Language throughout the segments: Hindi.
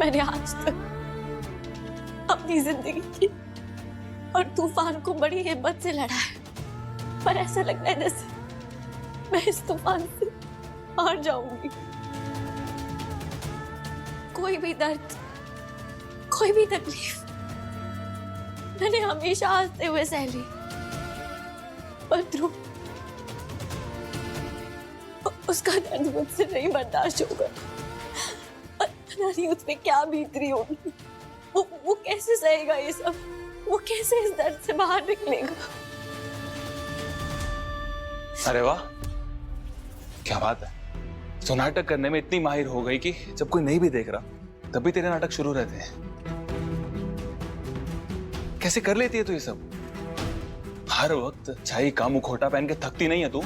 मैंने आज तक अपनी जिंदगी की और तूफान को बड़ी हिम्मत से लड़ा है, पर ऐसा लगता है जैसे मैं इस तूफान से हार जाऊंगी। कोई भी दर्द, कोई भी तकलीफ मैंने हमेशा हंसते हुए सह ली, पर ध्रुव, उसका दर्द मुझसे नहीं बर्दाश्त होगा। पता नहीं उसमें क्या बीत रही होगी। वो कैसे सहेगा ये सब? वो कैसे इस दर्द से बाहर निकलेगा? अरे वाह, क्या बात है। तो नाटक करने में इतनी माहिर हो गई कि जब कोई नहीं भी देख रहा तब भी तेरे नाटक शुरू रहते हैं। कैसे कर लेती है तू ये सब? हर वक्त छाई का मुखौटा पहन के थकती नहीं है तू?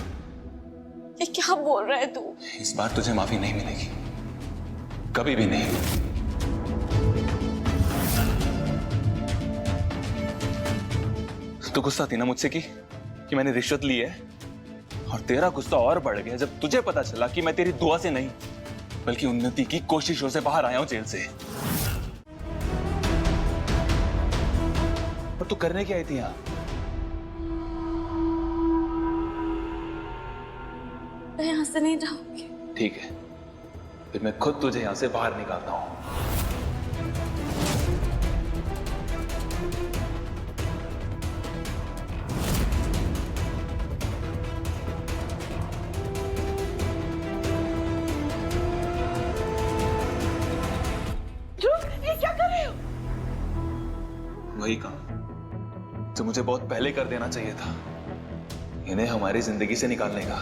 ये क्या बोल रहा है तू? इस बार तुझे माफी नहीं मिलेगी, कभी भी नहीं। तू गुस्सा थी ना मुझसे कि मैंने रिश्वत ली है, और तेरा गुस्सा और बढ़ गया जब तुझे पता चला कि मैं तेरी दुआ से नहीं बल्कि उन्नति की कोशिशों से बाहर आया हूं जेल से। और तू करने क्या आई थी यहां? मैं यहां से नहीं जाऊंगी। ठीक है, फिर मैं खुद तुझे यहां से बाहर निकालता हूं। वही काम जो मुझे बहुत पहले कर देना चाहिए था, इन्हें हमारी जिंदगी से निकालने का।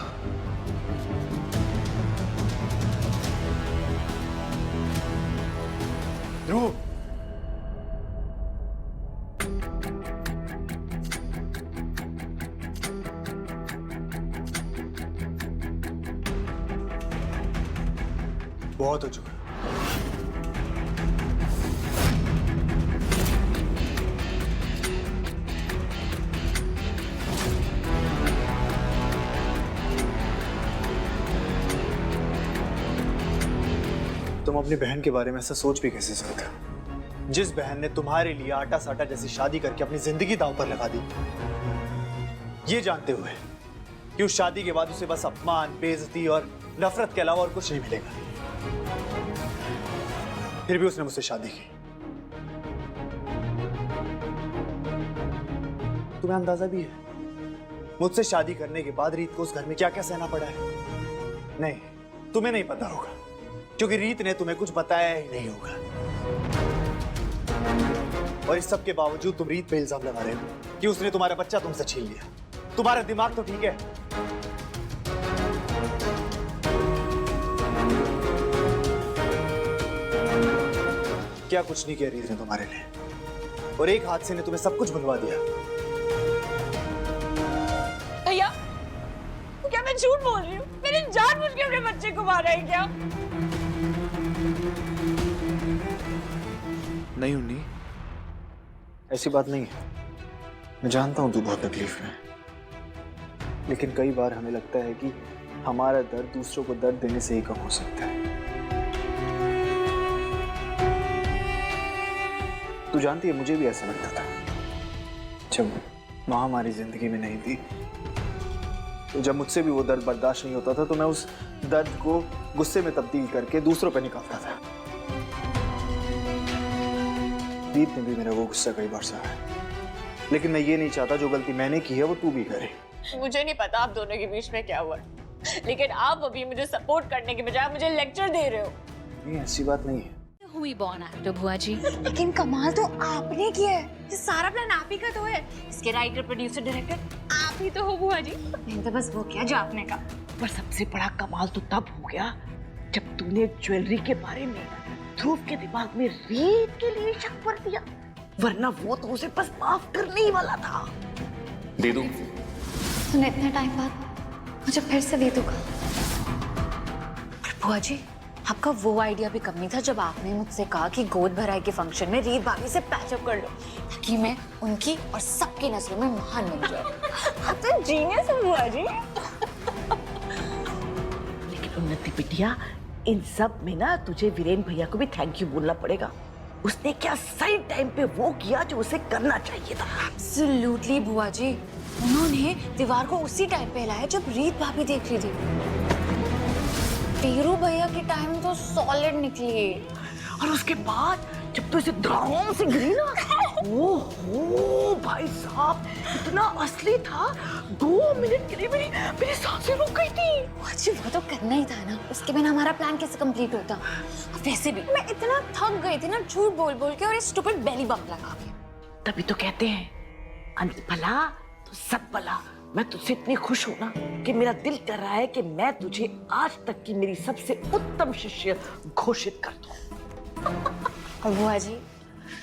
ध्रुव, बहुत हो चुका। तुम अपनी बहन के बारे में ऐसा सोच भी कैसे सकते हो, जिस बहन ने तुम्हारे लिए आटा साटा जैसी शादी करके अपनी जिंदगी दांव पर लगा दी, ये जानते हुए कि उस शादी के बाद उसे बस अपमान, बेइज्जती और नफरत के अलावा और कुछ नहीं मिलेगा। फिर भी उसने मुझसे शादी की। तुम्हें अंदाजा भी है मुझसे शादी करने के बाद रीत को उस घर में क्या क्या सहना पड़ा है? नहीं, तुम्हें नहीं पता होगा, क्योंकि रीत ने तुम्हें कुछ बताया ही नहीं होगा। और इस सब के बावजूद तुम रीत पे इल्जाम लगा रहे हो कि उसने तुम्हारा बच्चा तुमसे छीन लिया। तुम्हारा दिमाग तो ठीक है। क्या कुछ नहीं किया रीत ने तुम्हारे लिए, और एक हादसे ने तुम्हें सब कुछ भुलवा दिया। भैया, क्या मैं झूठ बोल रही हूँ? मैंने जानबूझ के अपने बच्चे को मारा है क्या? नहीं उन्नी, ऐसी बात नहीं है। मैं जानता हूं तू बहुत तकलीफ में, लेकिन कई बार हमें लगता है कि हमारा दर्द दूसरों को दर्द देने से ही कम हो सकता है। तू जानती है, मुझे भी ऐसा लगता था जब माँ हमारी जिंदगी में नहीं थी। तो जब मुझसे भी वो दर्द बर्दाश्त नहीं होता था तो मैं उस दर्द को गुस्से में तब्दील करके दूसरों पर निकालता था। रीत ने भी मेरा वो गुस्सा कई बार सहा है, लेकिन मैं ये नहीं चाहता जो गलती मैंने की है वो तू भी करे। मुझे नहीं पता आप दोनों के बीच में क्या हुआ, लेकिन आप अभी मुझे सपोर्ट करने के बजाय मुझे लेक्चर दे रहे हो। नहीं, ऐसी बात नहीं है। हुई बॉर्न एक्टर बुआ जी। लेकिन कमाल तो आपने किया है। ये सारा प्लान आप ही का तो है। इसके राइटर, प्रोड्यूसर, डायरेक्टर आप ही तो हो बुआ जी। मैंने तो बस वो किया जो आपने कहा। पर सबसे बड़ा कमाल तो तब हो गया जब तूने ज्वेलरी के बारे में ध्रुव के दिमाग में रीत के लिए शक भर दिया, वरना वो तो उसे बस माफ करने ही वाला था। दे दूं? तूने इतने टाइम बाद मुझे फिर से दे दूंगा। बुआ जी, आपका वो आइडिया भी कम नहीं था जब आपने मुझसे कहा कि गोद भराई के फंक्शन में रीत भाभी से पैचअप कर लो ताकि मैं उनकी और सबकी नजरों में महान बन जाऊं। आप तो जीनियस हो बुआ जी। लेकिन उन्नति बिटिया, इन सब में ना तुझे वीरेन भैया को भी थैंक यू बोलना पड़ेगा। उसने क्या सही टाइम पे वो किया जो उसे करना चाहिए था। एब्सोल्युटली बुआ जी, उन्होंने दीवार को उसी टाइम पे हिलाया जब रीत भाभी देख रही थी। वीरू भैया की टाइम तो सॉलिड निकली। और उसके बाद जब तो इसे धड़ाम से गिरी ना, ओहो भाई साहब, इतना असली था, 2 मिनट के लिए मेरी सांसें रुक गई थी। बुआ जी वो तो करना ही था ना, उसके बिना हमारा प्लान कैसे कंप्लीट होता। वैसे भी मैं इतना थक गई थी ना झूठ बोल बोल के और ये स्टूपिड बेली बम्प लगा के। तभी तो कहते हैं अंत भला तो सब भला। मैं तुझसे इतनी खुश हूं ना कि मेरा दिल कर रहा है कि मैं तुझे आज तक की मेरी सबसे उत्तम शिष्य घोषित कर दूं। और बुआ जी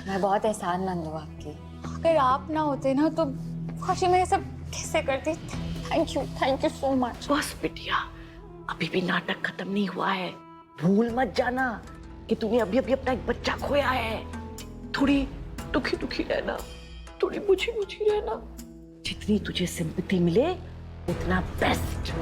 मैं बहुत एहसानमंद हूँ आपकी। अगर आप ना होते ना तो खुशी में ये सब कैसे करती। Thank you so much. बस बिटिया, अभी भी नाटक खत्म नहीं हुआ है। भूल मत जाना कि तूने अभी अभी अपना एक बच्चा खोया है। थोड़ी दुखी दुखी रहना, थोड़ी बुझी बुझी रहना। जितनी तुझे सिंपैथी मिले उतना बेस्ट।